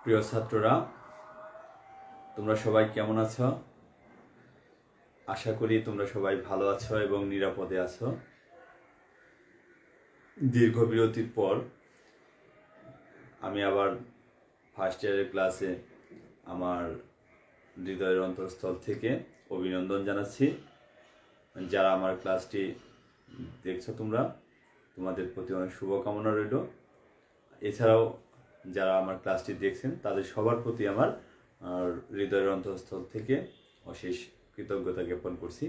প্রিয় ছাত্ররা, তোমরা সবাই কেমন আছো? আশা করি তোমরা সবাই ভালো আছো এবং নিরাপদে আছো। দীর্ঘ বিরতির পর আমি আবার ফার্স্ট ইয়ারের ক্লাসে আমার হৃদয়ের অন্তঃস্থল থেকে অভিনন্দন জানাচ্ছি। যারা আমার ক্লাসটি দেখছো তোমরা, তোমাদের প্রতি অনেক শুভকামনা রইল। এছাড়াও যারা আমার ক্লাসটি দেখছেন তাদের সবার প্রতি আমার হৃদয়ের অন্তঃস্থল থেকে অশেষ কৃতজ্ঞতা জ্ঞাপন করছি।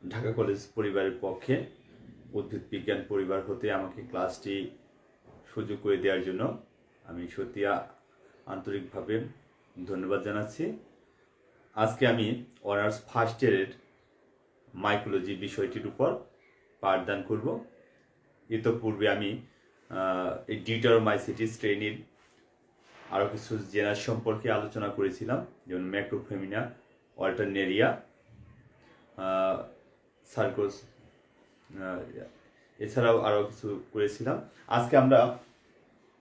ঢাকা কলেজ পরিবারের পক্ষে উদ্ভিদ বিজ্ঞান পরিবার হতে আমাকে ক্লাসটি সুযোগ করে দেওয়ার জন্য আমি সত্যি আন্তরিকভাবে ধন্যবাদ জানাচ্ছি। আজকে আমি অনার্স ফার্স্ট ইয়ারের মাইকোলজি বিষয়টির উপর পাঠদান করব। ইতোপূর্বে আমি এই ডিটারমাইসিটিস শ্রেণীর আরও কিছু জেনার সম্পর্কে আলোচনা করেছিলাম, যেমন ম্যাক্রোফেমিনা, অল্টারনেরিয়া, সার্কোস, এছাড়াও আরও কিছু করেছিলাম। আজকে আমরা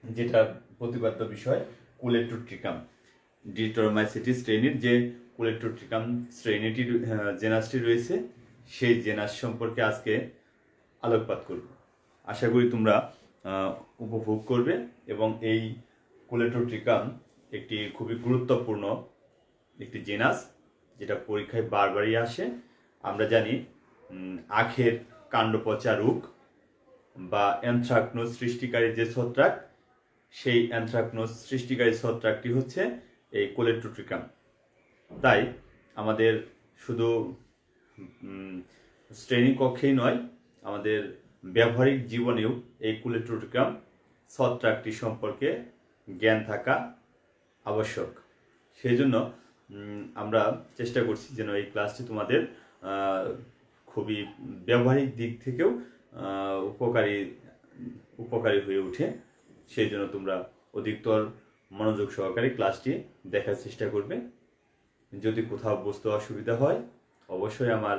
যেটা প্রতিপাদ্য বিষয় কোলেট্রোট্রিকাম, ডিটারমাইসিটিস শ্রেণীর যে কোলেট্রোট্রিকাম শ্রেণীটি জেনাসটি রয়েছে সেই জেনাস সম্পর্কে আজকে আলোকপাত করব। আশা করি তোমরা উপভোগ করবে এবং এই কোলেট্রোট্রিকাম একটি খুবই গুরুত্বপূর্ণ একটি জেনাস, যেটা পরীক্ষায় বারবারই আসে। আমরা জানি আখের কাণ্ডপচা রোগ বা অ্যানথ্রাকনোজ সৃষ্টিকারী যে ছত্রাক, সেই অ্যানথ্রাকনোজ সৃষ্টিকারী ছত্রাকটি হচ্ছে এই কোলেট্রোট্রিকাম। তাই আমাদের শুধু শ্রেণীকক্ষেই নয়, আমাদের ব্যবহারিক জীবনেও এই কোলেট্রোট্রিকাম ছত্রাকটি সম্পর্কে জ্ঞান থাকা আবশ্যক। সেই জন্য আমরা চেষ্টা করছি যেন এই ক্লাসটি তোমাদের খুবই ব্যবহারিক দিক থেকেও উপকারী হয়ে ওঠে। সেই জন্য তোমরা অধিকতর মনোযোগ সহকারে ক্লাসটি দেখার চেষ্টা করবে। যদি কোথাও বুঝতে অসুবিধা হয় অবশ্যই আমার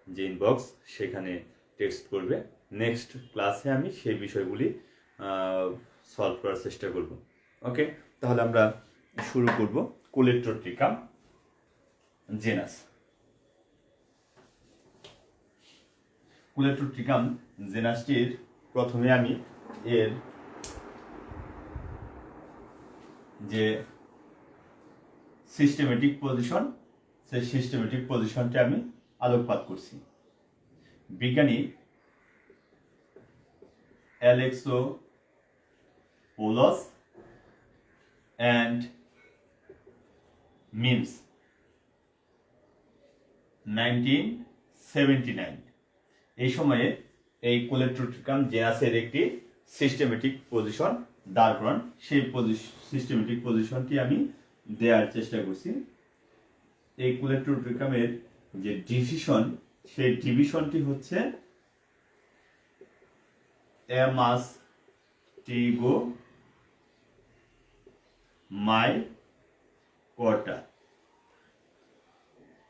যে ইনবক্স সেখানে টেক্সট করবে। নেক্সট ক্লাসে আমি সেই বিষয়গুলি সলভ করার চেষ্টা করব। ওকে, তাহলে আমরা শুরু করব কোলেট্রোট্রিকাম জেনাস। কোলেট্রোট্রিকাম জেনাসটির প্রথমে আমি এর যে সিস্টেমেটিক পজিশন, সেই সিস্টেমেটিক পজিশনটি আমি আলোকপাত করছি। বিজ্ঞানী অ্যালেক্সোপোলস অ্যান্ড মিমস 1979 এই সময়ে এই কোলেট্রোট্রিকাম জেনাসের একটি সিস্টেমেটিক পজিশন দাঁড় করান। সেই সিস্টেমেটিক পজিশনটি আমি দেওয়ার চেষ্টা করছি। এই কোলেট্রোট্রিকামের যে ডিভিশন, সেই ডিভিশনটি হচ্ছে অ্যামাস্টিগোমাইকোটা।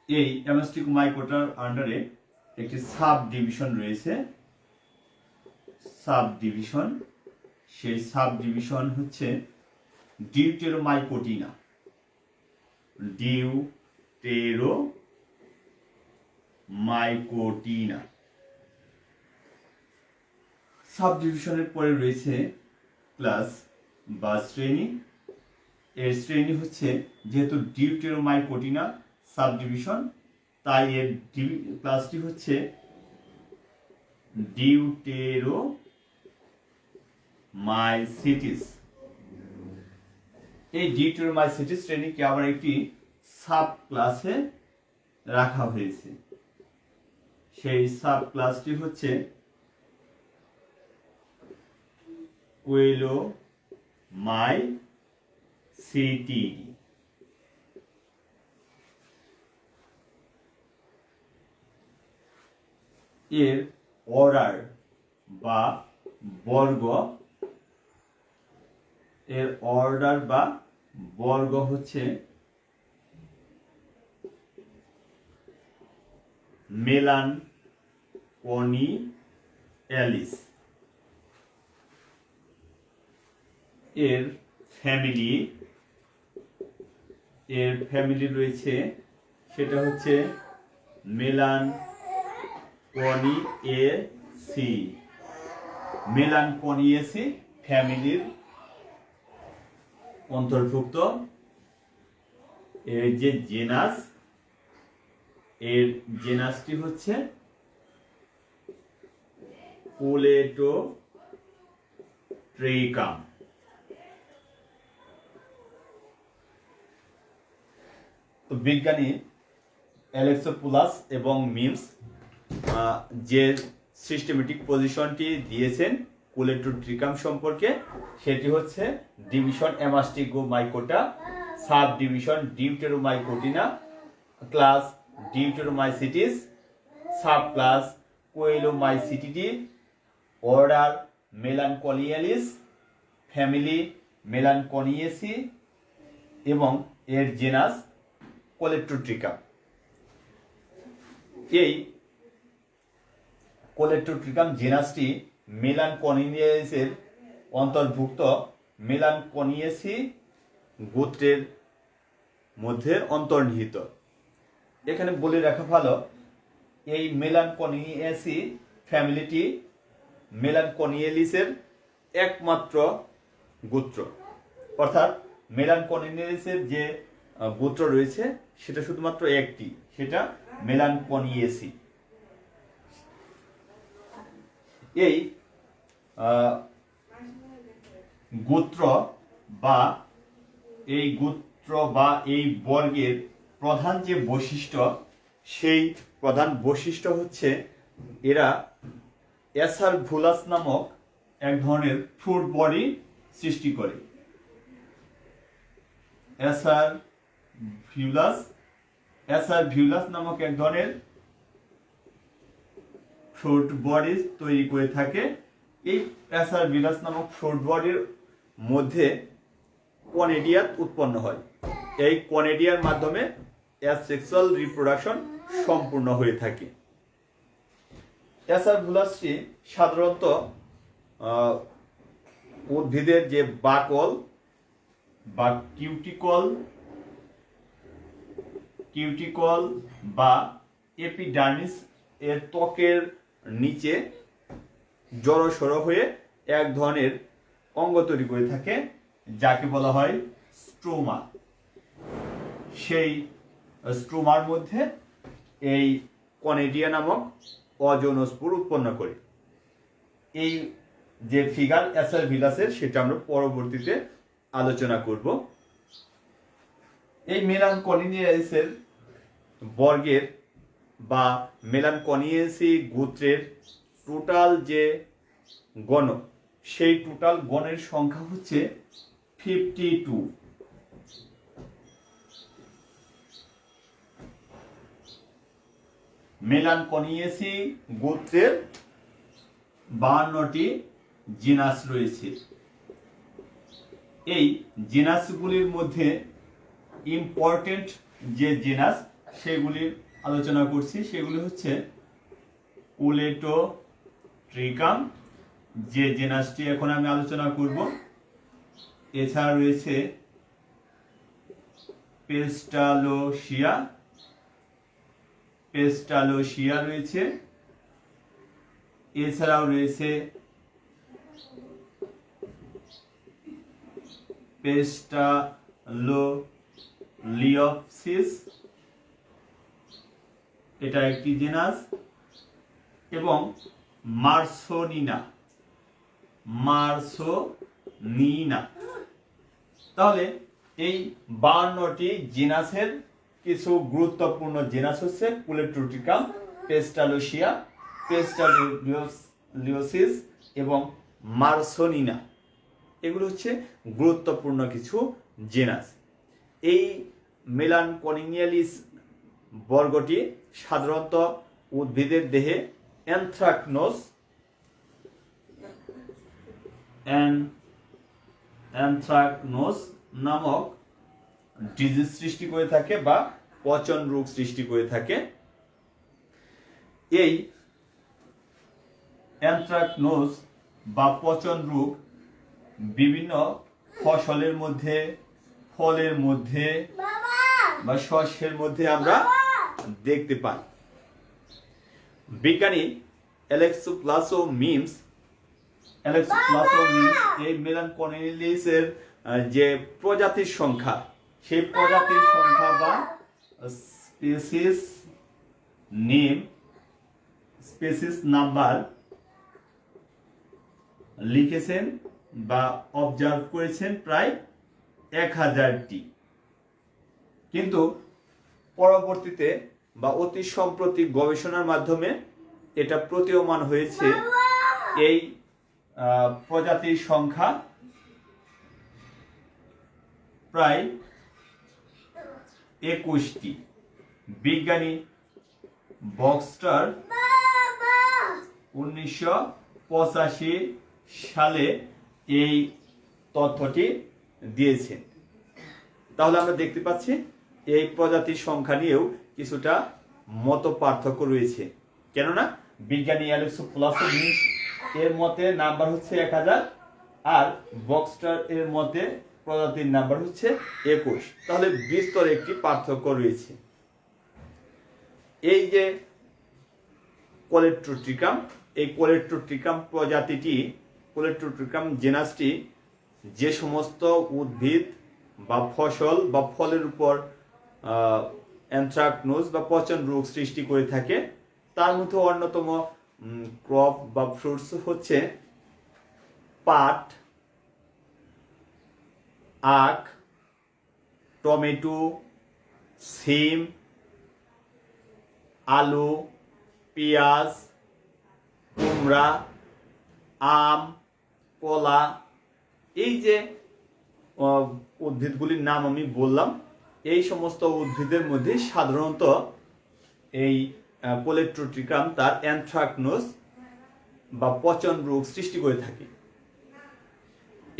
এই অ্যামাস্টিগোমাইকোটার আন্ডারে একটি সাব ডিভিশন রয়েছে। সাব ডিভিশন, সেই সাব ডিভিশন হচ্ছে ডিউটেরোমাইকোটিনা। ডিউটেরোমাইকোটিনা সাব ডিভিশনের পরে রয়েছে ক্লাস বা শ্রেণী। এর শ্রেণী হচ্ছে, যেহেতু ডিউটেরোমাইকোটিনা সাব ডিভিশন, তাই এর ক্লাসটি হচ্ছে ডিউটেরোমাইসিটিস। এই ডিউটেরোমাইসিটিস শ্রেণীকে আবার একটি সাব ক্লাসে রাখা হয়েছে। সেই সাব ক্লাসটি হচ্ছে কোয়েলোমাইসিটিডি। এর অর্ডার বা বর্গ হচ্ছে মেলানকনিয়ালিস। এর ফ্যামিলি, এর ফ্যামিলি রয়েছে সেটা হচ্ছে মেলানকনিয়েসি। মেলানকনিয়েসি ফ্যামিলির অন্তর্ভুক্ত। এর যে জেনাস, এর জেনাসটি হচ্ছে কোলেটোট্রিকাম। তো বিজ্ঞানী অ্যালেক্সোপোলাস এবং মিমস যে সিস্টেমেটিক পজিশনটি দিয়েছেন কোলেটোট্রিকাম সম্পর্কে, সেটি হচ্ছে division Amastigomycota, sub division Deuteromycotina, class Deuteromycetes, sub class Coelomycetidae, order Melanconiales, family Melanconiaceae এবং এর জেনাস কোলেটোট্রিকাম। এই কোলেটোট্রিকাম জেনাসটি মেলানকনিয়েসের অন্তর্ভুক্ত মেলানকনিয়েসি গোত্রের মধ্যে অন্তর্নিহিত। এখানে বলে রাখা ভালো, এই মেলানকনিয়েসি ফ্যামিলিটি মেলানকনিয়েলিসের একমাত্র গোত্র, অর্থাৎ মেলানকনিয়েলিসের যে গোত্র রয়েছে সেটা শুধুমাত্র একটি, সেটা মেলানকনিয়েসি। এই গোত্র বা এই বর্গের প্রধান যে বৈশিষ্ট্য, সেই প্রধান বৈশিষ্ট্য হচ্ছে এরা অ্যাসারভুলাস নামক এক ধরনের ফ্রুট বডি সৃষ্টি করে। অ্যাসারভিউলাস নামক এক ধরনের ফ্রুট বডি তৈরি করে থাকে। এই অ্যাসারভিউলাস নামক ফ্রুট বডির মধ্যে কনেডিয়া উৎপন্ন হয়। এই কনেডিয়ার মাধ্যমে অ্যাসেক্সুয়াল রিপ্রোডাকশন সম্পূর্ণ হয়ে থাকে। অ্যাসারভিউলাসটি সাধারণত উদ্ভিদের যে বাকল বা কিউটিকল বা এপিডার্মিস এর ত্বকের নিচে জড়সড় হয়ে এক ধরনের অঙ্গ তৈরি করে থাকে, যাকে বলা হয় স্ট্রোমা। সেই স্ট্রোমার মধ্যে এই কনেডিয়া নামক অযৌনস্পোর উৎপন্ন করে। এই যে ফিগার অ্যাসারভিলাসের, সেটা আমরা পরবর্তীতে আলোচনা করব। এই মেলানকনিয়েসের বর্গের বা মেলানকনিয়েসি গোত্রের টোটাল যে গণ, সেই টোটাল গণের সংখ্যা হচ্ছে 52। মেলানকনিয়েসি গোত্রের 52টি জিনাস রয়েছে। এই জিনাসগুলির মধ্যে ইম্পর্টেন্ট যে জিনাস সেগুলির আলোচনা করছি, সেগুলি হচ্ছে কোলেটোট্রিকাম, যে জিনাসটি এখন আমি আলোচনা করব। এছাড়া রয়েছে পেস্টালোসিয়া রয়েছে। এছাড়াও রয়েছে পেস্টালোলিওপসিস, এটা একটি জিনাস, এবং মার্সোনিনা। তাহলে এই 52টি জিনাসের কিছু গুরুত্বপূর্ণ জিনাস হচ্ছে কোলেটোট্রিকাম, পেস্টালোলিওসিস এবং মার্সোনিনা। এগুলো হচ্ছে গুরুত্বপূর্ণ কিছু জিনাস। এই মেলানকনিয়ালিস বর্গটি সাধারণত উদ্ভিদের দেহে অ্যানথ্রাকনোজ নামক ডিজিজ সৃষ্টি করে থাকে বা পচন রোগ সৃষ্টি করে থাকে। এই অ্যানথ্রাকনোজ বা পচন রোগ বিভিন্ন ফসলের মধ্যে, ফলের মধ্যে বা শস্যের মধ্যে আমরা দেখতে পাই। বিজ্ঞানী অ্যালেক্সো প্লাসো মিমস এই মেলানকোনিলিসের যে প্রজাতির সংখ্যা, সেই প্রজাতির সংখ্যা বা স্পিসিস নাম্বার লিখেছেন বা অবজার্ভ করেছেন প্রায় 1000টি। কিন্তু পরবর্তীতে বা অতি সম্প্রতি গবেষণার মাধ্যমে এটা প্রতীয়মান হয়েছে এই প্রজাতির সংখ্যা প্রায় 21টি। বিজ্ঞানী বক্সটার 1985 সালে এই তথ্যটি দিয়েছেন। তাহলে আমরা দেখতে পাচ্ছি এই প্রজাতির সংখ্যা নিয়েও কিছুটা মত পার্থক্য রয়েছে। কেননা বিজ্ঞানী অ্যালেক্সো প্লাসো মিমস এর মতে নাম্বার হচ্ছে 1000, আর বক্সটার এর মতে প্রজাতির নাম্বার হচ্ছে 21। তাহলে বিস্তর একটি পার্থক্য রয়েছে। এই যে কোলেট্রোট্রিকাম, এই কোলেট্রোট্রিকাম প্রজাতিটি, কোলেট্রোট্রিকাম জেনাসটি যে সমস্ত উদ্ভিদ বা ফসল বা ফলের উপর অ্যানথ্রাকনোজ বা পচন রোগ সৃষ্টি করে থাকে, তার মধ্যে অন্যতম ক্রপ বা ফ্রুটস হচ্ছে পাট, আখ, টমেটো, সিম, আলু, পেঁয়াজ, কুমড়া, আম, কলা। এই যে উদ্ভিদগুলির নাম আমি বললাম, এই সমস্ত উদ্ভিদের মধ্যে সাধারণত এই কোলেট্রোট্রিকাম তার অ্যানথ্রাকনোজ বা পচন রোগ সৃষ্টি করে থাকে।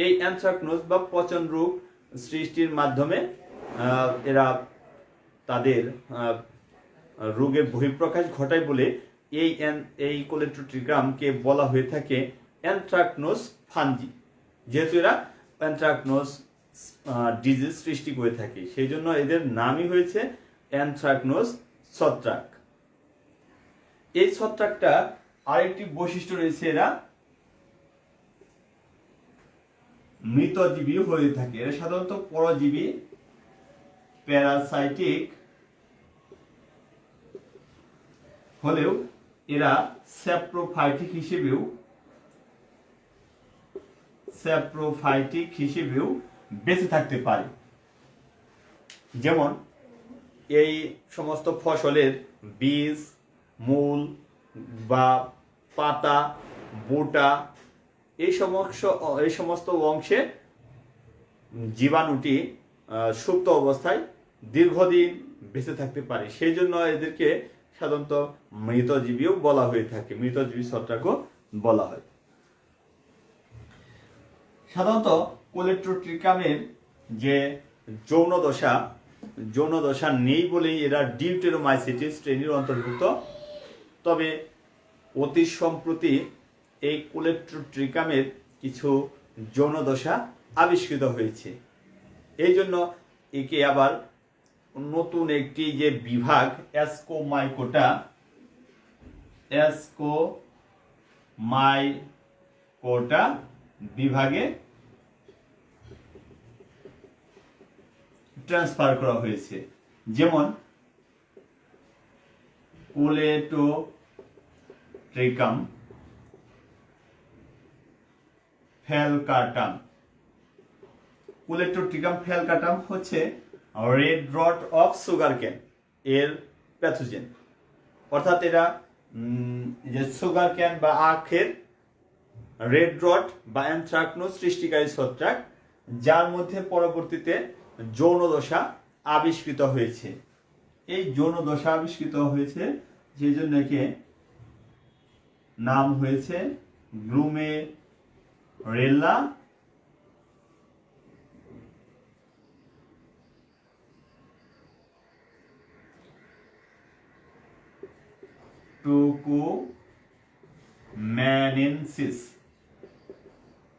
এই অ্যানথ্রাকনোজ বা পচন রোগ সৃষ্টির মাধ্যমে এরা তাদের রোগের বহিঃপ্রকাশ ঘটায় বলে এই কোলেট্রোট্রিকামকে বলা হয়ে থাকে অ্যানথ্রাকনোজ ফাঞ্জি। যেহেতু এরা অ্যানথ্রাকনোজ ডিজিজ সৃষ্টি করে থাকে, সেই জন্য এদের নামই হয়েছে অ্যানথ্রাকনোজ ছত্রাক। এই ছত্রাকটা আরেকটি বৈশিষ্ট্য রয়েছে, এরা মৃতজীবী হয়ে থাকে। এরা সাধারণত পরজীবী, প্যারাসাইটিক হলেও এরা স্যাপ্রোফাইটিক হিসেবেও বেঁচে থাকতে পারে। যেমন এই সমস্ত ফসলের বীজ, মূল বা পাতা, বোটা, এই সমস্ত অংশে জীবাণুটি সুপ্ত অবস্থায় দীর্ঘদিন বেঁচে থাকতে পারে। সেই জন্য এদেরকে সাধারণত মৃতজীবীও বলা হয়ে থাকে, মৃতজীবী ছত্রাকও বলা হয়। সাধারণত কোলেট্রোট্রিকামের যে যৌন দশা নেই বলেই এরা ডিউটেরোমাইসিটিস শ্রেণীর অন্তর্ভুক্ত। তবে অতি সম্প্রতি এই কোলেট্রোট্রিকামের কিছু যৌন দশা আবিষ্কৃত হয়েছে। এই জন্য একে আবার নতুন একটি যে বিভাগ অ্যাসকোমাইকোটা বিভাগে ট্রান্সফার করা হয়েছে। যেমন কোলেটোট্রিকাম ফ্যালকাটাম। কোলেট্রোট্রিকাম ফ্যালকাটাম হচ্ছে red rot of sugarcane এর প্যাথোজেন। অর্থাৎ এরা যে সুগার ক্যান বা আখের রেড রট বা অ্যানথ্রাকনোজ সৃষ্টিকারী ছত্রাক, যার মধ্যে পরবর্তীতে যৌন দশা আবিষ্কৃত হয়েছে। এই যৌন দশা আবিষ্কৃত হয়েছে যে জন্য একে নাম হয়েছে গ্লুমেরেলা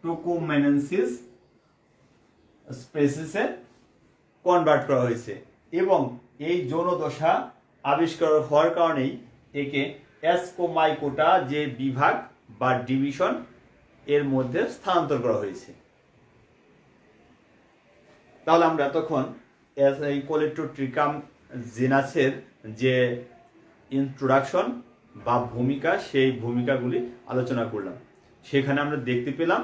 টুকুম্যানেন্সিস স্পেসিসে কনভার্ট করা হয়েছে এবং এই যৌন দশা আবিষ্কার হওয়ার কারণেই একে অ্যাসকোমাইকোটা যে বিভাগ বা ডিভিশন এর মধ্যে স্থানান্তর করা হয়েছে। তাহলে আমরা তখন এই কোলেটোট্রিকাম জিনাসের যে ইন্ট্রোডাকশন বা ভূমিকা, সেই ভূমিকাগুলি আলোচনা করলাম। সেখানে আমরা দেখতে পেলাম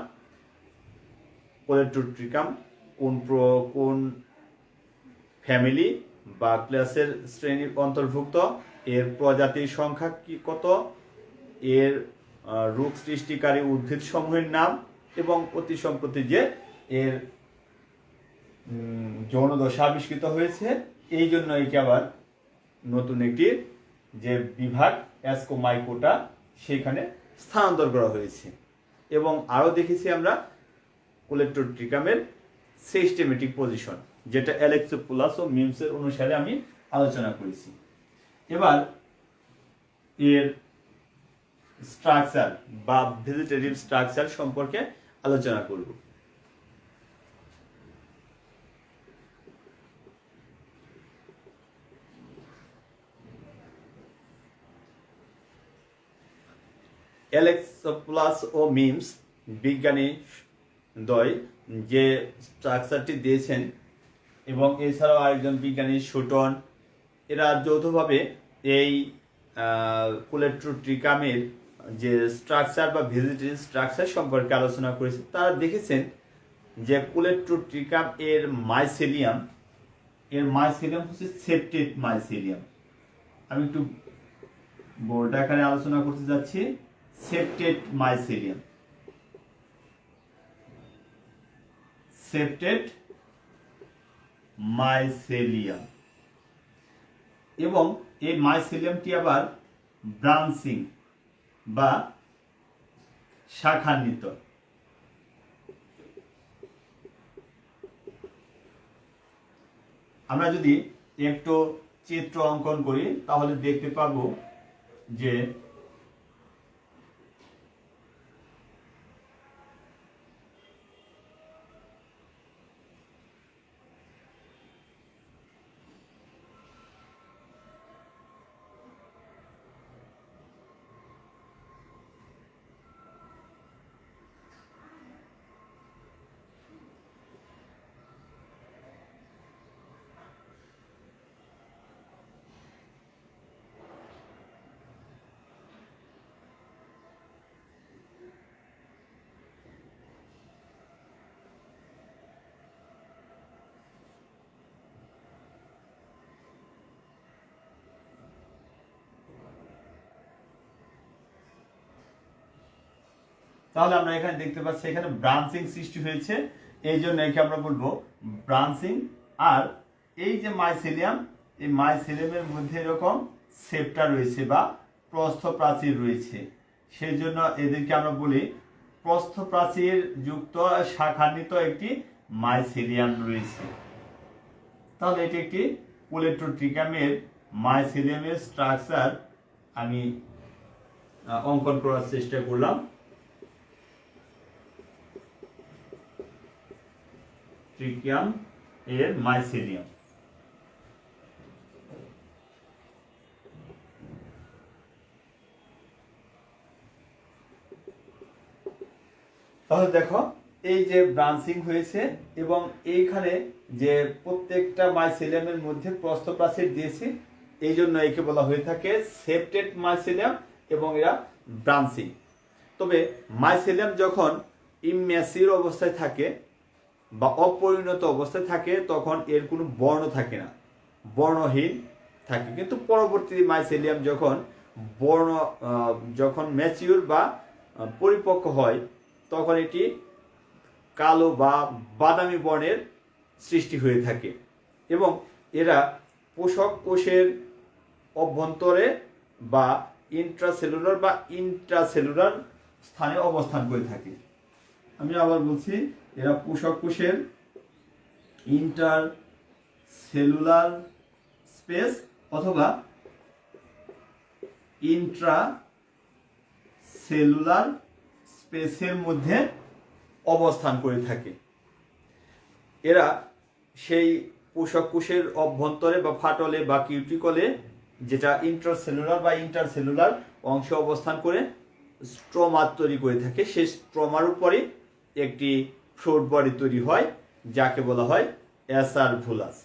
কোলেটোট্রিকাম কোন ফ্যামিলি বা ক্লাসের শ্রেণীর অন্তর্ভুক্ত, এর প্রজাতির সংখ্যা কত, এর রোগ সৃষ্টিকারী উদ্ভিদ সমূহের নাম এবং অতি সম্প্রতি যে এর যৌন দশা আবিষ্কৃত হয়েছে, এই জন্য একে আবার নতুন একটি যে বিভাগ অ্যাসকোমাইকোটা সেখানে স্থানান্তর করা হয়েছে। এবং আরও দেখেছি আমরা কোলেটোট্রিকামের সিস্টেমেটিক পজিশন, যেটা অ্যালেক্সোপোলাস ও মিমসের অনুসারে আমি আলোচনা করেছি। এবার এর স্ট্রাকচার বা ভেজিটেটিভ স্ট্রাকচার সম্পর্কে আলোচনা করব। অ্যালেক্সোপোলাস ও মিমস বিজ্ঞানী দ্বয় যে স্ট্রাকচারটি দিয়েছেন এবং এছাড়াও আরেকজন বিজ্ঞানী সুটন, এরা যৌথভাবে এই কোলেটোট্রিকামের যে স্ট্রাকচার বা ভেজিটেটিভ স্ট্রাকচার সম্পর্কে আলোচনা করেছে। তারা দেখেছেন যে কোলেটোট্রিকাম এর মাইসেলিয়াম হচ্ছে সেপ্টেট মাইসেলিয়াম। আমি একটু বোর্ড আকারে আলোচনা করতে যাচ্ছি। সেপ্টেট মাইসেলিয়াম, সেপ্টেট মাইসেলিয়াম, এবং এই মাইসেলিয়ামটি আবার ব্রাঞ্চিং বা শাখান্বিত। আমরা যদি একটু চিত্র অঙ্কন করি তাহলে দেখতে পাবো যে তাহলে আমরা এখানে দেখতে পাচ্ছি এখানে ব্রাঞ্চিং সৃষ্টি হয়েছে, এই জন্য একে আমরা বলবো ব্রাঞ্চিং। আর এই যে মাইসেলিয়াম, এই মাইসেলিয়ামের মধ্যে এরকম সেপ্টা রয়েছে বা প্রস্থপ্রাচীর রয়েছে, সেই জন্য এদেরকে আমরা বলি প্রস্থপ্রাচীর যুক্ত শাখান্বিত একটি মাইসেলিয়াম রয়েছে। তাহলে এটি একটি কোলেটোট্রিকামের মাইসেলিয়ামের স্ট্রাকচার আমি অঙ্কন করার চেষ্টা করলাম। ট্রিকিয়াম এর মাইসেলিয়াম। তাহলে দেখো এই যে ব্রাঞ্চিং হয়েছে এবং এইখানে যে প্রত্যেকটা মাইসেলিয়ামের মধ্যে প্রস্থপ্রাচীর দিয়েছে, এই জন্য একে বলা হয়ে থাকে সেপ্টেট মাইসেলিয়াম এবং এরা ব্রাঞ্চিং। তবে মাইসেলিয়াম যখন ইম্যাচিউর অবস্থায় থাকে বা অপরিণত অবস্থায় থাকে তখন এর কোনো বর্ণ থাকে না, বর্ণহীন থাকে। কিন্তু পরবর্তী মাইসেলিয়াম যখন ম্যাচিউর বা পরিপক্ক হয় তখন এটি কালো বা বাদামি বর্ণের সৃষ্টি হয়ে থাকে এবং এরা পোষক কোষের অভ্যন্তরে বা ইন্ট্রাসেলুলার স্থানে অবস্থান করে থাকে। আমি আবার বলছি, এরা পোষক কোষের ইন্টারসেলুলার স্পেস অথবা ইন্ট্রাসেলুলার স্পেসের মধ্যে অবস্থান করে থাকে। এরা সেই পোষক কোষের অভ্যন্তরে বা ফাটলে বা কিউটিকলে, যেটা ইন্ট্রাসেলুলার বা ইন্টারসেলুলার অংশে অবস্থান করে স্ট্রোমা তৈরি করে থাকে। সেই স্ট্রোমার উপরে একটি ফ্রুট বডি তৈরি হয়, যাকে বলা হয় অ্যাসারভুলাস।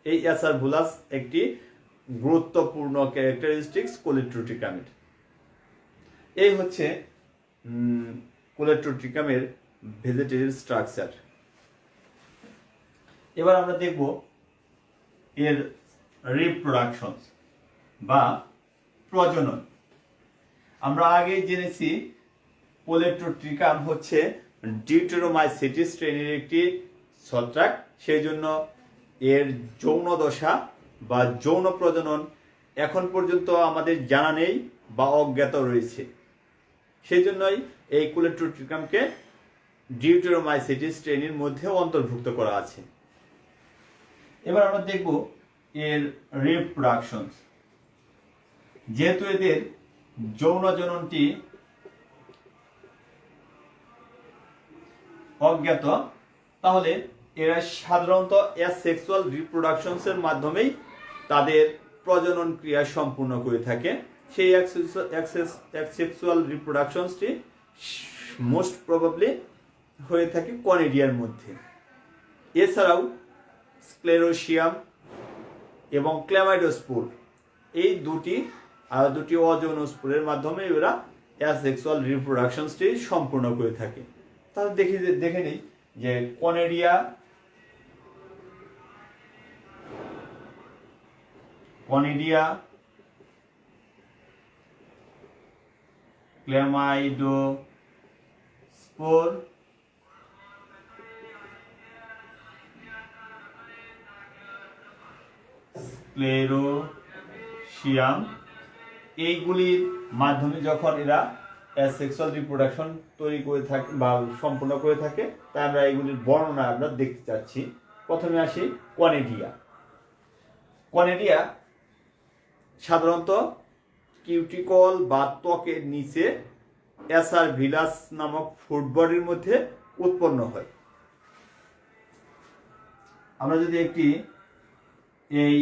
এই অ্যাসারভুলাস একটি গুরুত্বপূর্ণ ক্যারেক্টারিস্টিক্স কোলেট্রোট্রিকামের। এই হচ্ছে কোলেট্রোট্রিকামের ভেজিটেটিভ স্ট্রাকচার। এবার আমরা দেখব এর রিপ্রোডাকশন বা প্রজনন। আমরা আগে জেনেছি কোলেট্রোট্রিকাম হচ্ছে ডিউটেরোমাইসিটিস শ্রেণীর একটি ছত্রাক, সেই জন্য এর যৌন দশা বা যৌন প্রজনন এখন পর্যন্ত আমাদের জানা নেই বা অজ্ঞাত রয়েছে। সেই জন্যই এই কোলেট্রোট্রিকামকে ডিউটেরোমাইসিটিস শ্রেণীর মধ্যে অন্তর্ভুক্ত করা আছে। এবার আমরা দেখব এর রিপ্রোডাকশন। যেহেতু এদের যৌন জননটি অজ্ঞাত, তাহলে এরা সাধারণত অ্যাসেক্সুয়াল রিপ্রোডাকশনসের মাধ্যমেই তাদের প্রজনন ক্রিয়া সম্পূর্ণ করে থাকে। সেই অ্যাসেক্সুয়াল রিপ্রোডাকশনসটি মোস্ট প্রবাবলি হয়ে থাকে কনিডিয়ার মধ্যে। এছাড়াও স্ক্লেরোশিয়াম এবং ক্ল্যামাইডোস্পোর, এই দুটি অযৌন স্পোরের মাধ্যমে এরা অ্যাসেক্সুয়াল রিপ্রোডাকশনসটি সম্পূর্ণ করে থাকে। তাহলে দেখে নিই যে কনিডিয়া, ক্ল্যামাইডোস্পোর, স্ক্লেরোশিয়াম, এইগুলির মাধ্যমে যখন এরা অ্যাসেক্সুয়াল রিপ্রোডাকশন তৈরি করে থাকে বা সম্পূর্ণ করে থাকে, তাই আমরা এইগুলির বর্ণনা আমরা দেখতে চাচ্ছি। প্রথমে আসি কনিডিয়া সাধারণত কিউটিকল বা ত্বকের নিচে অ্যাসারভিলাস নামক ফ্রুট বডির মধ্যে উৎপন্ন হয়। আমরা যদি একটি এই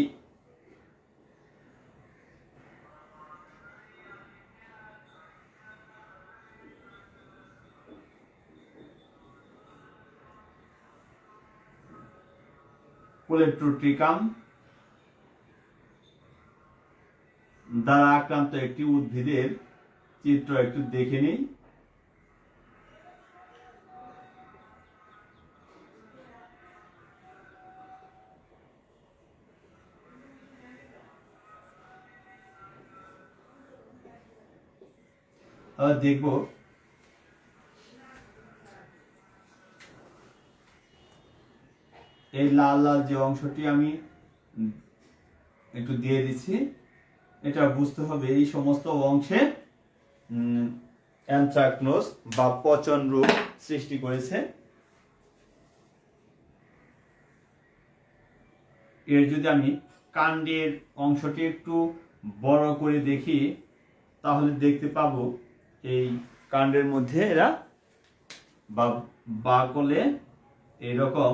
কোলেট্রোট্রিকাম দ্বারা আক্রান্ত একটি উদ্ভিদের চিত্র একটু দেখে নিই। দেখব এই লাল লাল যে অংশটি আমি একটু দিয়ে দিচ্ছি, এটা বুঝতে হবে এই সমস্ত অংশে অ্যানথ্রাকনোজ বা পচন রোগ সৃষ্টি করেছে। এর যদি আমি কাণ্ডের অংশটি একটু বড় করে দেখি, তাহলে দেখতে পাবো এই কাণ্ডের মধ্যে এরা বা বাকলে এরকম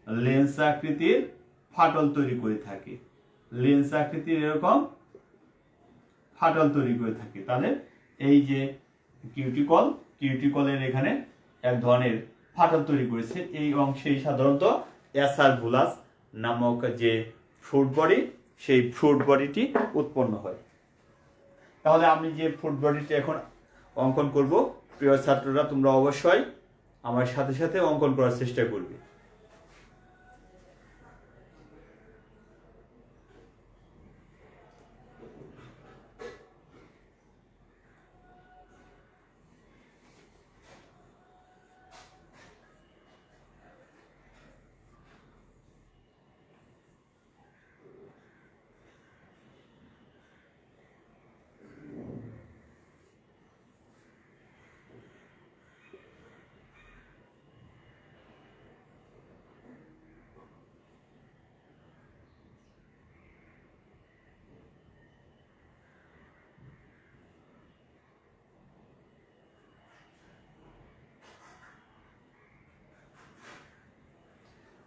লেন্স আকৃতির ফাটল তৈরি করে থাকে, লেন্স আকৃতির এরকম ফাটল তৈরি করে থাকে। তাহলে এই যে কিউটিকলের এখানে এক ধরনের ফাটল তৈরি করেছে, এই অংশেই সাধারণত অ্যাসারভুলাস নামক যে ফ্রুট বডি, সেই ফ্রুট বডিটি উৎপন্ন হয়। তাহলে আমি যে ফ্রুট বডিটি এখন অঙ্কন করব, প্রিয় ছাত্ররা তোমরা অবশ্যই আমার সাথে সাথে অঙ্কন করার চেষ্টা করবে।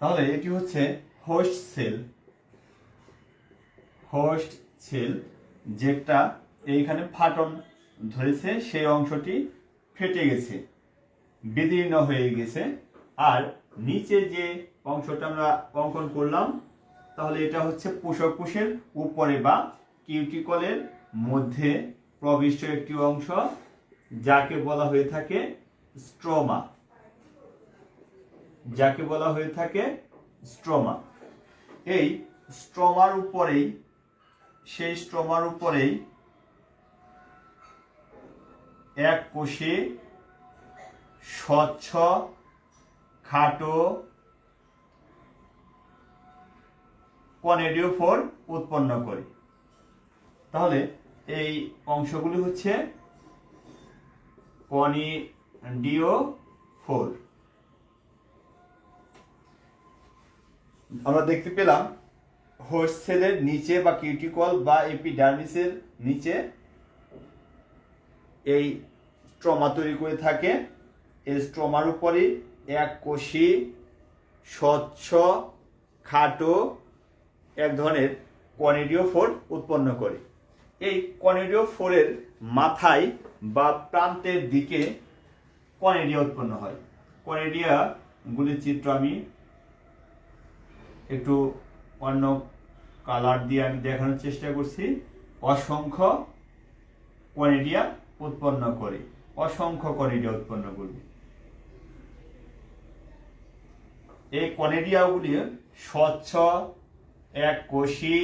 তাহলে এটি হচ্ছে হোস্ট সেল। হোস্ট সেল যেটা এইখানে ফাটন ধরেছে, সেই অংশটি ফেটে গেছে, বিদীর্ণ হয়ে গেছে। আর নিচে যে অংশটা আমরা অঙ্কন করলাম, তাহলে এটা হচ্ছে পোষক কোষের উপরে বা কিউটিকলের মধ্যে প্রবিষ্ট একটি অংশ, যাকে বলা হয়ে থাকে স্ট্রোমা। যাকে বলা হয়ে থাকে স্ট্রোমা। এই স্ট্রোমার উপরেই, সেই স্ট্রোমার উপরেই এক কোষে স্বচ্ছ খাটো কনেডিওফোর উৎপন্ন করে। তাহলে এই অংশগুলি হচ্ছে কনিডিওফোর। আমরা দেখতে পেলাম হোস্ট সেলের নিচে বা কিউটিকল বা এপিডার্মিসের নিচে এই স্ট্রোমা তৈরি করে থাকে। এই স্ট্রোমার উপরে এক কোষী স্বচ্ছ খাটো এক ধরনের কনিডিওফোর উৎপন্ন করে। এই কনিডিওফোরের মাথায় বা প্রান্তের দিকে কনিডিয়া উৎপন্ন হয়। কনিডিয়া গুলির চিত্র আমি একটু অন্য কালার দিয়ে আমি দেখানোর চেষ্টা করছি। অসংখ্য কনিডিয়া উৎপন্ন করে, অসংখ্য কনিডিয়া উৎপন্ন করবে। এই কনিডিয়াগুলি স্বচ্ছ এক কোষী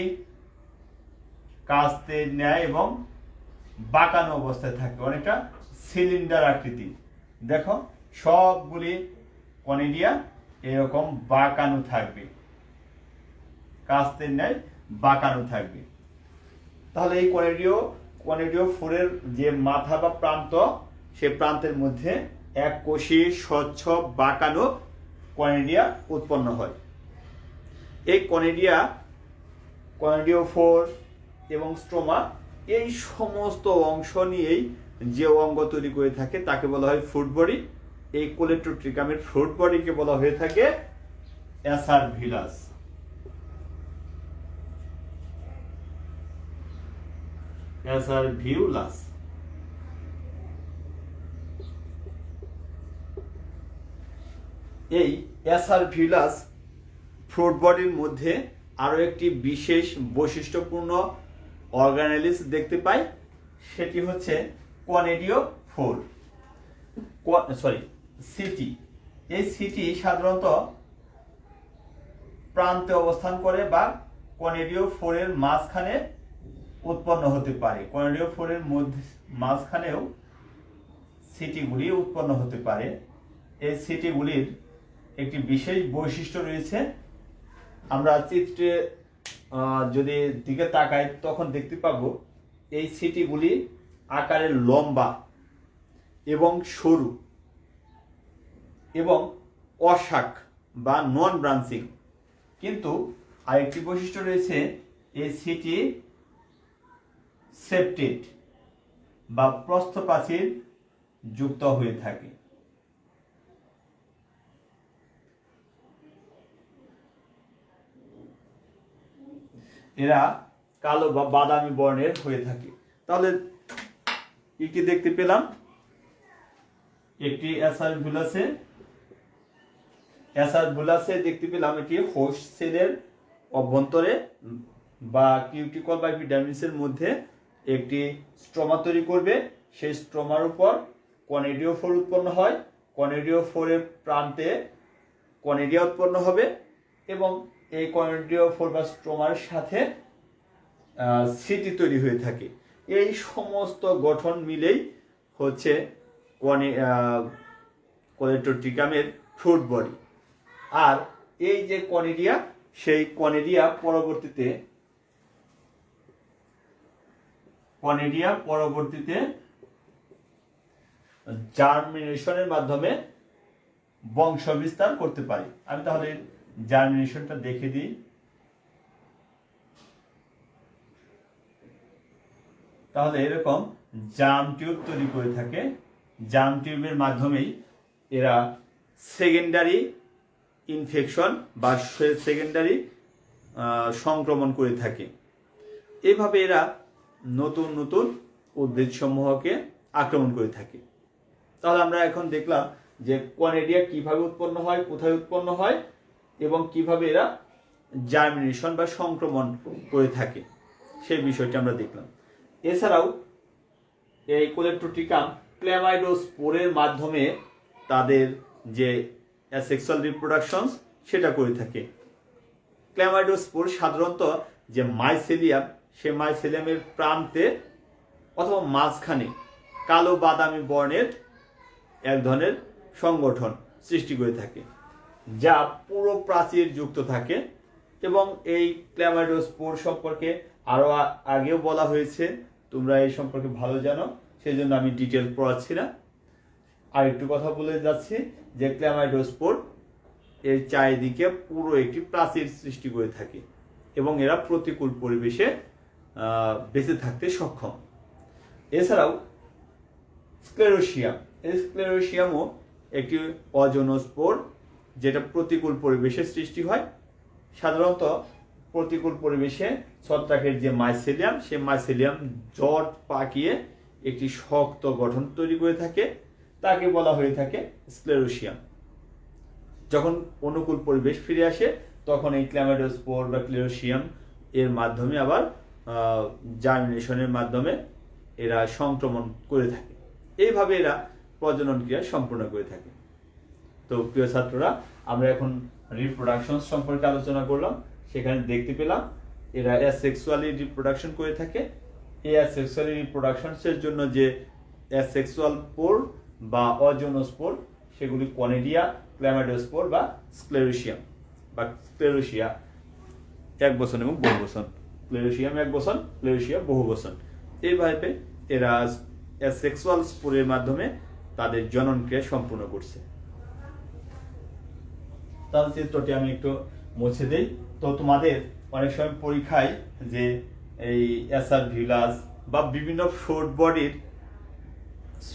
কাস্তের ন্যায় এবং বাঁকানো অবস্থায় থাকে, অনেকটা সিলিন্ডার আকৃতি। দেখো সবগুলি কনিডিয়া এরকম বাঁকানো থাকবে, কাস্তের ন্যায় বাঁকানো থাকবে। তাহলে এই কনিডিওফোরের যে মাথা বা প্রান্ত, সে প্রান্তের মধ্যে এক কোষী স্বচ্ছ বাঁকানো কনিডিয়া উৎপন্ন হয়। এই কনিডিওফোর এবং স্ট্রোমা, এই সমস্ত অংশ নিয়েই যে অঙ্গ তৈরি করে থাকে তাকে বলা হয় ফ্রুট বডি। এই কোলেক্টোট্রিকামের ফ্রুট বডিকে বলা হয়ে থাকে অ্যাসারভিলাস। অ্যাসারভিউলাস। এই অ্যাসারভিউলাস ফ্রুট বডির মধ্যে আরো একটি বিশেষ বৈশিষ্ট্যপূর্ণ অর্গানেলিস দেখতে পাই, সেটি হচ্ছে কনিডিওফোর, সিটি। এই সিটি সাধারণত প্রান্তে অবস্থান করে বা কনিডিওফোরের মাঝখানে উৎপন্ন হতে পারে। কনিডিওফোরের মাঝখানেও সিটিগুলি উৎপন্ন হতে পারে। এই সিটিগুলির একটি বিশেষ বৈশিষ্ট্য রয়েছে। আমরা চিত্রে যদি দিকে তাকাই তখন দেখতে পাবো এই সিটিগুলি আকারে লম্বা এবং সরু এবং অশাখ বা নন ব্রাঞ্চিং। কিন্তু আরেকটি বৈশিষ্ট্য রয়েছে, এই সিটি সেপ্টেড বা প্রস্থপ্রাচীর যুক্ত হয়ে থাকে। এরা কালো বা বাদামি বর্ণের হয়ে থাকে। তাহলে কি দেখতে পেলাম? একটি অ্যাসারভিউলাসে দেখতে পেলাম এটি হোস্ট সেলের অভ্যন্তরে বা কিউটিকল বা এপিডার্মিসের মধ্যে একটি স্ট্রোমা তৈরি করবে। সেই স্ট্রোমার উপর কনিডিওফোর উৎপন্ন হয়। কনিডিওফোরের প্রান্তে কনিডিয়া উৎপন্ন হবে এবং এই কনিডিওফোর বা স্ট্রোমার সাথে সিটি তৈরি হয়ে থাকে। এই সমস্ত গঠন মিলেই হচ্ছে কোলেক্টোট্রিকামের ফ্রুট বডি। আর এই যে কনিডিয়া, সেই কনিডিয়া পরবর্তীতে জার্মিনেশনের মাধ্যমে বংশ বিস্তার করতে পারে। আমি তাহলে জার্মিনেশনটা দেখে দিই। তাহলে এরকম জার্ম টিউব তৈরি করে থাকে। জার্ম টিউবের মাধ্যমেই এরা সেকেন্ডারি ইনফেকশন বা সেকেন্ডারি সংক্রমণ করে থাকে। এভাবে এরা নতুন নতুন উদ্ভিদসমূহকে আক্রমণ করে থাকে। তাহলে আমরা এখন দেখলাম যে কনেডিয়া কিভাবে উৎপন্ন হয়, কোথায় উৎপন্ন হয় এবং কিভাবে এরা জার্মিনেশন বা সংক্রমণ করে থাকে, সেই বিষয়টি আমরা দেখলাম। এছাড়াও এই কোলেপ্টোট্রিকাম ক্ল্যামাইডোস্পোরের মাধ্যমে তাদের যে অ্যাসেক্সুয়াল রিপ্রোডাকশন সেটা করে থাকে। ক্ল্যামাইডোস্পোর সাধারণত যে মাইসেলিয়াম, সেই মাইসেলিয়ামের প্রান্তে অথবা মাঝখানে কালো বাদামি বর্ণের এক ধরনের সংগঠন সৃষ্টি করে থাকে, যা পুরো প্রাচীর যুক্ত থাকে। এবং এই ক্ল্যামাইডোস্পোর সম্পর্কে আরও আগেও বলা হয়েছে, তোমরা এই সম্পর্কে ভালো জানো, সেই জন্য আমি ডিটেল পড়াচ্ছি না। আর একটু কথা বলে যাচ্ছি যে ক্ল্যামাইডোস্পোর এর চারিদিকে পুরো একটি প্রাচীর সৃষ্টি করে থাকে এবং এরা প্রতিকূল পরিবেশে বেঁচে থাকতে সক্ষম। এছাড়াও স্ক্লেরোশিয়াম, এই স্ক্লেরোশিয়ামও একটি অজোনোস্পোর, যেটা প্রতিকূল পরিবেশে সৃষ্টি হয়। সাধারণত প্রতিকূল পরিবেশে ছত্রাকের যে মাইসেলিয়াম, সেই মাইসেলিয়াম জট পাকিয়ে একটি শক্ত গঠন তৈরি করে থাকে, তাকে বলা হয়ে থাকে স্ক্লেরোশিয়াম। যখন অনুকূল পরিবেশ ফিরে আসে তখন এই ক্ল্যামাইডোস্পোর বা ক্লেরোশিয়াম এর মাধ্যমে আবার জার্মিনেশনের মাধ্যমে এরা সংক্রমণ করে থাকে। এইভাবে এরা প্রজনন ক্রিয়া সম্পূর্ণ করে থাকে। তো প্রিয় ছাত্ররা, আমরা এখন রিপ্রোডাকশন সম্পর্কে আলোচনা করলাম। সেখানে দেখতে পেলাম এরা অ্যাসেক্সুয়ালি রিপ্রোডাকশন করে থাকে। এই অ্যাসেক্সুয়ালি রিপ্রোডাকশনের জন্য যে অ্যাসেক্সুয়াল পোর বা অজোনোস্পোর, সেগুলি কনেডিয়া, ক্ল্যামাইডোস্পোর বা স্ক্লেরোশিয়াম বা স্ক্লেরোশিয়া এক বসন এবং বহু বসন, ক্লেরোশিয়াম এক বসন, ক্লেরোশিয়া বহু বসন। এইভাবে এরা অ্যাসেক্সুয়াল স্পোরের মাধ্যমে তাদের জনন ক্রিয়া সম্পূর্ণ করছে। তাহলে চিত্রটি আমি একটু মুছে দেই। তো তোমাদের অনেক সময় পরীক্ষায় যে এই অ্যাসার ভিলাস বা বিভিন্ন ফ্রুট বডির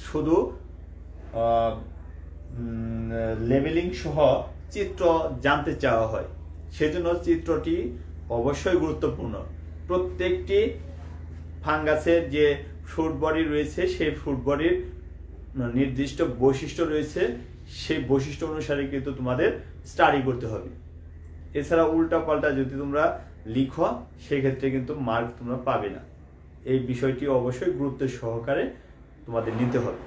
শুধু লেবেলিং সহ চিত্র জানতে চাওয়া হয়, সেজন্য চিত্রটি অবশ্যই গুরুত্বপূর্ণ। প্রত্যেকটি ফাঙ্গাসের যে ফ্রুট বডি রয়েছে, সেই ফ্রুট বডির নির্দিষ্ট বৈশিষ্ট্য রয়েছে, সেই বৈশিষ্ট্য অনুসারে কিন্তু তোমাদের স্টাডি করতে হবে। এছাড়া উল্টা পাল্টা যদি তোমরা লিখো, সেক্ষেত্রে কিন্তু মার্ক তোমরা পাবে না। এই বিষয়টি অবশ্যই গুরুত্ব সহকারে তোমাদের নিতে হবে।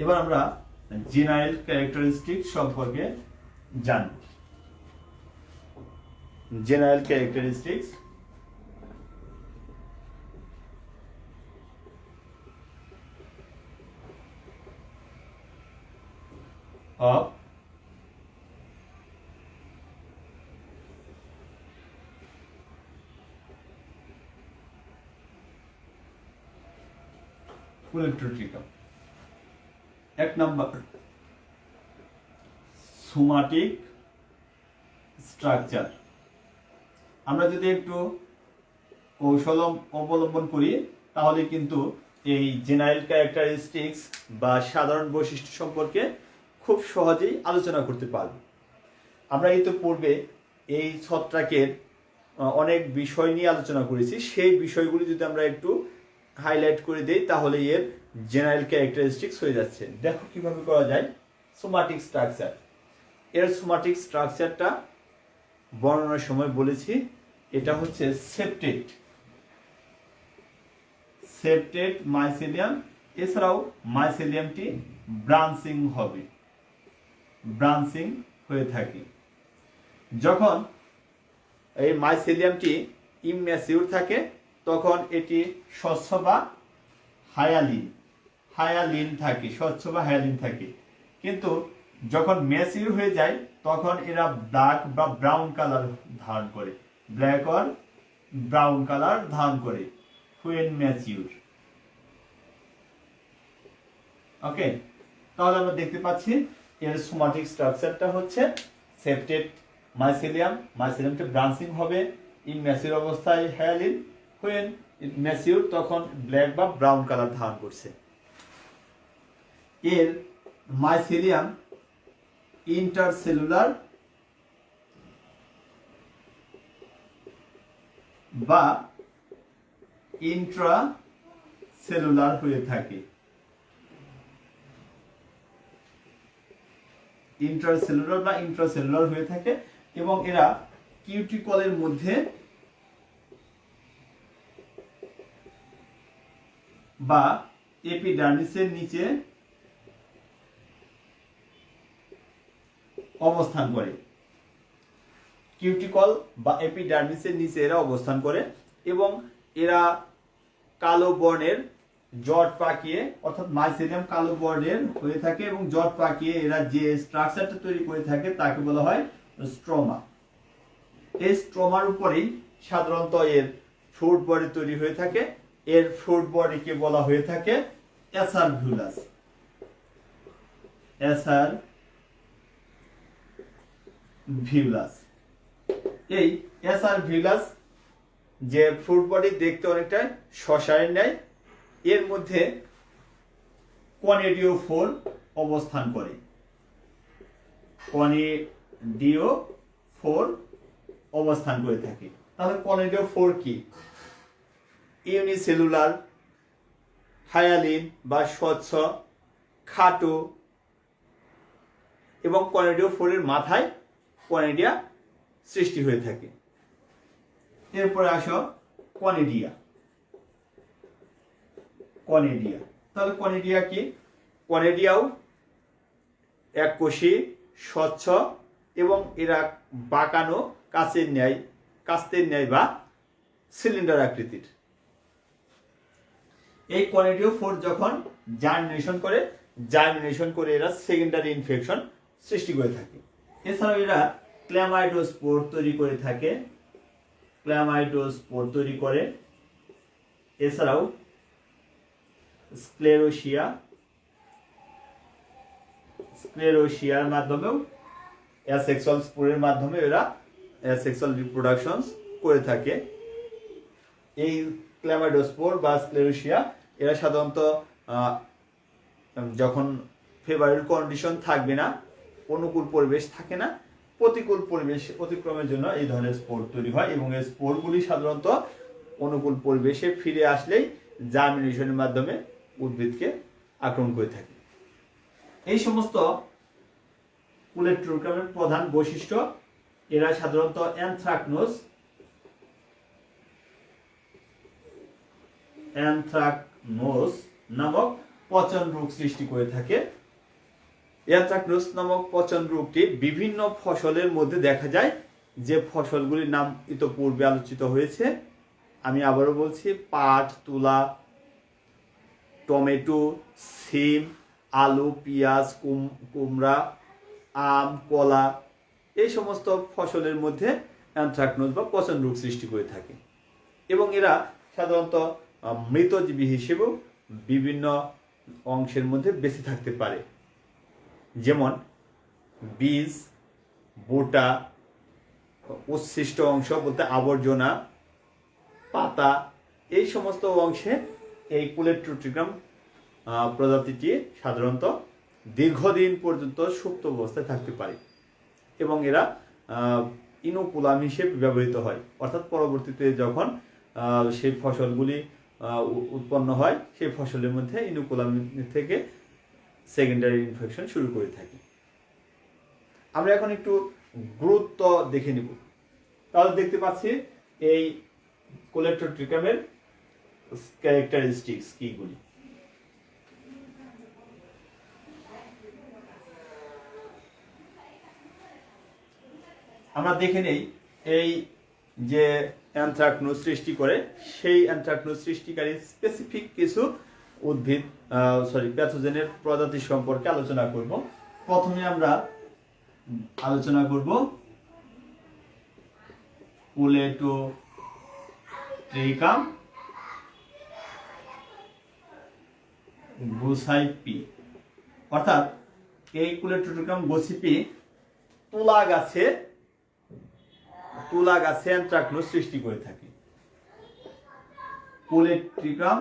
এবার আমরা জেনারেল ক্যারেক্টারিস্টিক সম্পর্কে জানব। General characteristics of Coleoptrichum। এক নম্বর, সোমাটিক স্ট্রাকচার। আমরা যদি একটু কৌশল অবলম্বন করি তাহলে কিন্তু এই জেনারেল ক্যারেক্টারিস্টিক্স বা সাধারণ বৈশিষ্ট্য সম্পর্কে খুব সহজেই আলোচনা করতে পারব। আমরা ইতিপূর্বে এই ছত্রাকের অনেক বিষয় নিয়ে আলোচনা করেছি, সেই বিষয়গুলি যদি আমরা একটু হাইলাইট করে দেই তাহলে এর জেনারেল ক্যারেক্টারিস্টিক্স হয়ে যাচ্ছে। দেখো কিভাবে করা যায়। সোমাটিক স্ট্রাকচার, এর সোমাটিক স্ট্রাকচারটা বর্ণনার সময় বলেছি, এটা হচ্ছে সেপ্টেট মাইসেলিয়াম। এছাড়াও মাইসেলিয়ামটি ব্রাঞ্চিং হবে, ব্রাঞ্চিং হয়ে থাকে। যখন এই মাইসেলিয়ামটি ইমম্যাচিউর থাকে তখন এটি স্বচ্ছ বা হায়ালিন থাকে, স্বচ্ছ বা হায়ালিন থাকে। কিন্তু যখন ম্যাচিউর হয়ে যায় তখন এরা ব্ল্যাক বা ব্রাউন কালার ধারণ করে, ব্ল্যাক অর ব্রাউন কালার ধারণ করে when mature। ওকে, তাহলে আমরা দেখতে পাচ্ছি এর সোমাটিক স্ট্রাকচারটা হচ্ছে সেপ্টেট মাইসেলিয়াম, মাইসেলিয়ামটা ব্রাঞ্চিং হবে, ইমম্যাচিউর অবস্থায় হায়ালিন, when it mature তখন ব্ল্যাক বা ব্রাউন কালার ধারণ করছে। এর মাইসেলিয়াম ইন্টারসেলুলার বা ইন্ট্রাসেলুলার হয়ে থাকে। ইন্টারসেলুলার বা ইন্ট্রাসেলুলার হয়ে থাকে এবং এরা কিউটিকলের মধ্যে বা এপিডার্মিসের নিচে অবস্থান করে। কিউটিকল বা এপিডার্মিসের নিচে এরা অবস্থান করে এবং এরা কালো বর্ণের জট পাকিয়ে, অর্থাৎ মাইসেলিয়াম কালো বর্ণের হয়ে থাকে এবং জট পাকিয়ে এরা যে স্ট্রাকচারটা তৈরি করে থাকে তাকে বলা হয় স্ট্রোমা। এই স্ট্রোমার উপরেই সাধারণত এর ফ্রুট বডি তৈরি হয়ে থাকে। এর ফ্রুট বডিকে বলা হয়ে থাকে এসার ভিউলাস। এসার ভিউলাস। এই এসার ভিউলাস যে ফ্রুট বডি দেখতে অনেকটা শসার ন্যায়, এর মধ্যে কনেডিওফোর অবস্থান করে। কনেডিওফোর অবস্থান করে থাকে। তাহলে কনেডিওফোর কি? ইউনিসেলুলার, হায়ালিন বা স্বচ্ছ, খাটো এবং কনেডিওফোরের মাথায় কনেডিয়া সৃষ্টি হয়ে থাকে। এরপরে আসো কনেডিয়া। কনেডিয়া, তাহলে কনেডিয়া কি? কনেডিয়াও এককোষী, স্বচ্ছ এবং এরা বাঁকানো কাস্তের ন্যায় বা সিলিন্ডার আকৃতির। এই কনেডিওফোর যখন জার্মিনেশন করে এরা সেকেন্ডারি ইনফেকশন সৃষ্টি করে থাকে। এছাড়াও এরা ক্ল্যামাইডোস্পোর তৈরি করে থাকে। ক্ল্যামাইডোস্পোর তৈরি করে। এছাড়াও স্ক্লেরোশিয়ার মাধ্যমেও অ্যাসেক্সুয়াল স্পোরের মাধ্যমে এরা অ্যাসেক্সুয়াল রিপ্রোডাকশন করে থাকে। এই ক্ল্যামাইডোস্পোর বা স্ক্লেরোশিয়া এরা সাধারণত যখন ফেভারেবল কন্ডিশন থাকবে না, অনুকূল পরিবেশ থাকে না, প্রতিকূল পরিবেশ অতিক্রমের জন্য এই ধরনের স্পোর তৈরি হয় এবং এই স্পোরগুলি সাধারণত অনুকূল পরিবেশে ফিরে আসলেই জার্মিনেশনের মাধ্যমে উদ্ভিদকে আক্রমণ করে থাকে। এই সমস্ত কোলেট্রোগ্রামের প্রধান বৈশিষ্ট্য, এরা সাধারণত অ্যানথ্রাকনোজ নামক পচন রোগ সৃষ্টি করে থাকে। অ্যানথ্রাকনোজ নামক পচন রোগটি বিভিন্ন ফসলের মধ্যে দেখা যায়, যে ফসলগুলির নাম ইতোপূর্বে আলোচিত হয়েছে। আমি আবারও বলছি, পাট, তুলা, টমেটো, সিম, আলু, পেঁয়াজ, কুমড়া, আম, কলা, এই সমস্ত ফসলের মধ্যে অ্যানথ্রাকনোজ বা পচন রোগ সৃষ্টি করে থাকে এবং এরা সাধারণত মৃতজীবী হিসেবেও বিভিন্ন অংশের মধ্যে বেঁচে থাকতে পারে, যেমন বীজ, বোটা, উচ্ছিষ্ট অংশ বলতে আবর্জনা, পাতা, এই সমস্ত অংশে এই কোলেট্রোট্রিগাম প্রজাতিটি সাধারণত দীর্ঘদিন পর্যন্ত সুপ্ত অবস্থায় থাকতে পারে এবং এরা ইনোকুলাম হিসেবে ব্যবহৃত হয়। অর্থাৎ পরবর্তীতে যখন সেই ফসলগুলি উৎপন্ন হয়, সেই ফসলের মধ্যে ইনোকুলাম থেকে সেকেন্ডারি ইনফেকশন শুরু করে থাকি। আমরা এখন একটু গুরুত্ব দেখে নিব। তাহলে দেখতে পাচ্ছি এই কোলেট্রোট্রিকামের ক্যারেক্টারিস্টিক্স কিগুলি। আমরা দেখে নেই এই যে অ্যানথ্রাকনোজ সৃষ্টি করে, সেই অ্যানথ্রাকনোজ সৃষ্টিকারী স্পেসিফিক কিছু উদ্ভিদ প্যাথোজেনের প্রজাতি সম্পর্কে আলোচনা করব। প্রথমে আমরা আলোচনা করব কোলেটোট্রিকাম গোসাইপি, অর্থাৎ এই কোলেটোট্রিকাম গোসিপি তুলা গাছে অ্যানথ্রাকনোজ সৃষ্টি করে থাকে। কুলেট্রিকাম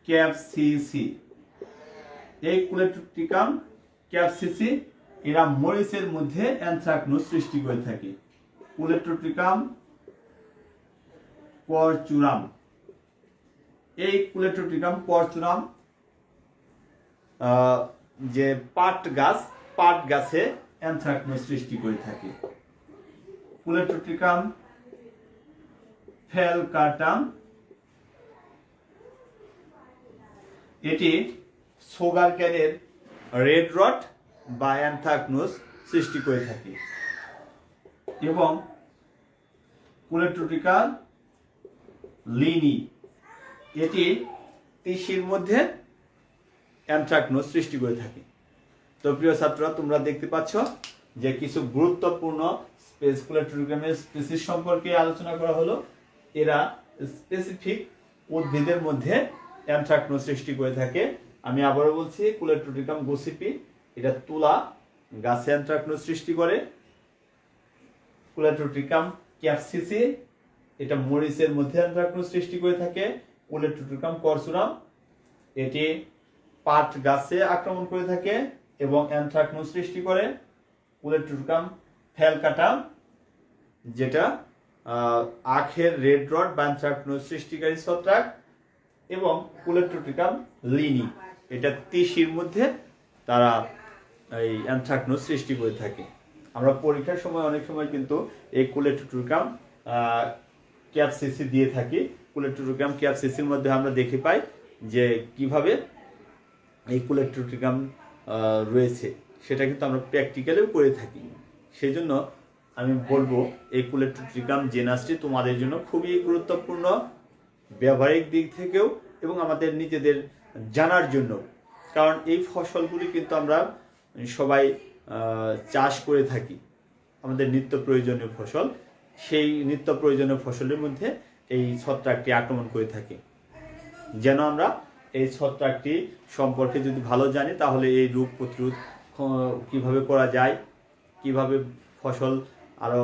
ক্যাপসিসি। এই কুলেট্রিকাম ক্যাপসিসি এরা মরিচের মধ্যে অ্যানথ্রাকনোজ সৃষ্টি করে থাকে। কুলেট্রিকাম পরচুরাম, এই কুলেট্রিকাম পরচুরাম যে পাট গাছে অ্যানথ্রাকনোজ সৃষ্টি করে থাকে। কুলেট্রিকাম ফেলকাটাম, এটি সুগার ক্যানের রেড রট বা অ্যানথ্রাকনোজ সৃষ্টি করে থাকে। এবং কুলেট্রিকাম লিনি, এটি তিসির মধ্যে অ্যানথ্রাকনোজ সৃষ্টি করে থাকে। তো প্রিয় ছাত্ররা, তোমরা দেখতে পাচ্ছ যে কিছু গুরুত্বপূর্ণ কুলেট্রিকামের স্পিসিস সম্পর্কে আলোচনা করা হলো। এরা স্পেসিফিক উদ্ভিদের মধ্যে অ্যানথ্রাকনোজ সৃষ্টি করে থাকে। আমি আবারও বলছি, কুলেট্রিকাম গসিপি এটা তুলা গাছে অ্যানথ্রাকনোজ সৃষ্টি করে। কুলেট্রিকাম ক্যাপসিসি এটা মরিচের মধ্যে অ্যানথ্রাকনোজ সৃষ্টি করে থাকে। কুলেট্রিকাম পরচুরাম এটি পাট গাছে আক্রমণ করে থাকে এবং অ্যানথ্রাকনোজ সৃষ্টি করে। কুলেট্রিকাম ফেলকাটাম যেটা আখের রেড রড বা অ্যানথ্রাকনোজ সৃষ্টিকারী ছত্রাক। এবং কুলেট্রিকাম লিনি এটা তিসির মধ্যে তারা এই অ্যানথ্রাকনোজ সৃষ্টি করে থাকে। আমরা পরীক্ষার সময় অনেক সময় কিন্তু এই কুলেট্রিকাম ক্যাপসিসি দিয়ে থাকি। কুলেট্রিকাম ক্যাপসিসির মধ্যে আমরা দেখে পাই যে কিভাবে এই কুলেট্রিকাম রয়েছে, সেটা কিন্তু আমরা প্র্যাকটিক্যালেও করে থাকি। সেই জন্য আমি বলবো এই কুলেট্রিকাম জেনাসটি তোমাদের জন্য খুবই গুরুত্বপূর্ণ, ব্যবহারিক দিক থেকেও এবং আমাদের নিজেদের জানার জন্য। কারণ এই ফসলগুলি কিন্তু আমরা সবাই চাষ করে থাকি, আমাদের নিত্য প্রয়োজনীয় ফসল। সেই নিত্য প্রয়োজনীয় ফসলের মধ্যে এই ছত্রাকটি আক্রমণ করে থাকে। যেন আমরা এই ছত্রাকটি সম্পর্কে যদি ভালো জানি, তাহলে এই রোগ প্রতিরোধ কিভাবে করা যায়, কিভাবে ফসল আরো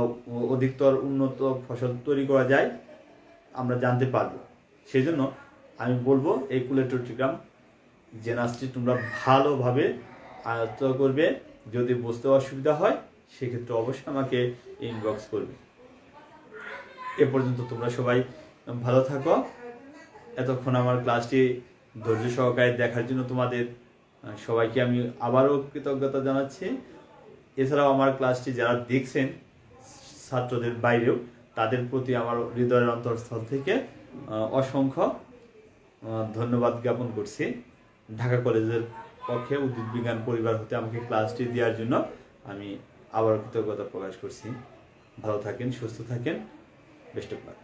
অধিকতর উন্নত ফসল তৈরি করা যায় আমরা জানতে পারবো। সেই জন্য আমি বলবো এই কুলেট্রিকাম জেনাসটি তোমরা ভালোভাবে আয়ত্ত করবে। যদি বুঝতে অসুবিধা হয় সেক্ষেত্রে অবশ্যই আমাকে ইনবক্স করবে। এ পর্যন্ত তোমরা সবাই ভালো থাকো। এতক্ষণ আমার ক্লাসটি ধৈর্য সহকারে দেখার জন্য তোমাদের সবাইকে আমি আবারও কৃতজ্ঞতা জানাচ্ছি। এছাড়াও আমার ক্লাসটি যারা দেখছেন ছাত্রদের বাইরেও, তাদের প্রতি আমার হৃদয়ের অন্তঃস্থল থেকে অসংখ্য ধন্যবাদ জ্ঞাপন করছি। ঢাকা কলেজের পক্ষে উদ্ভিদ বিজ্ঞান পরিবার হতে আমাকে ক্লাসটি দেওয়ার জন্য আমি আবার কৃতজ্ঞতা প্রকাশ করছি। ভালো থাকেন, সুস্থ থাকেন, বেস্ট অফ লাক।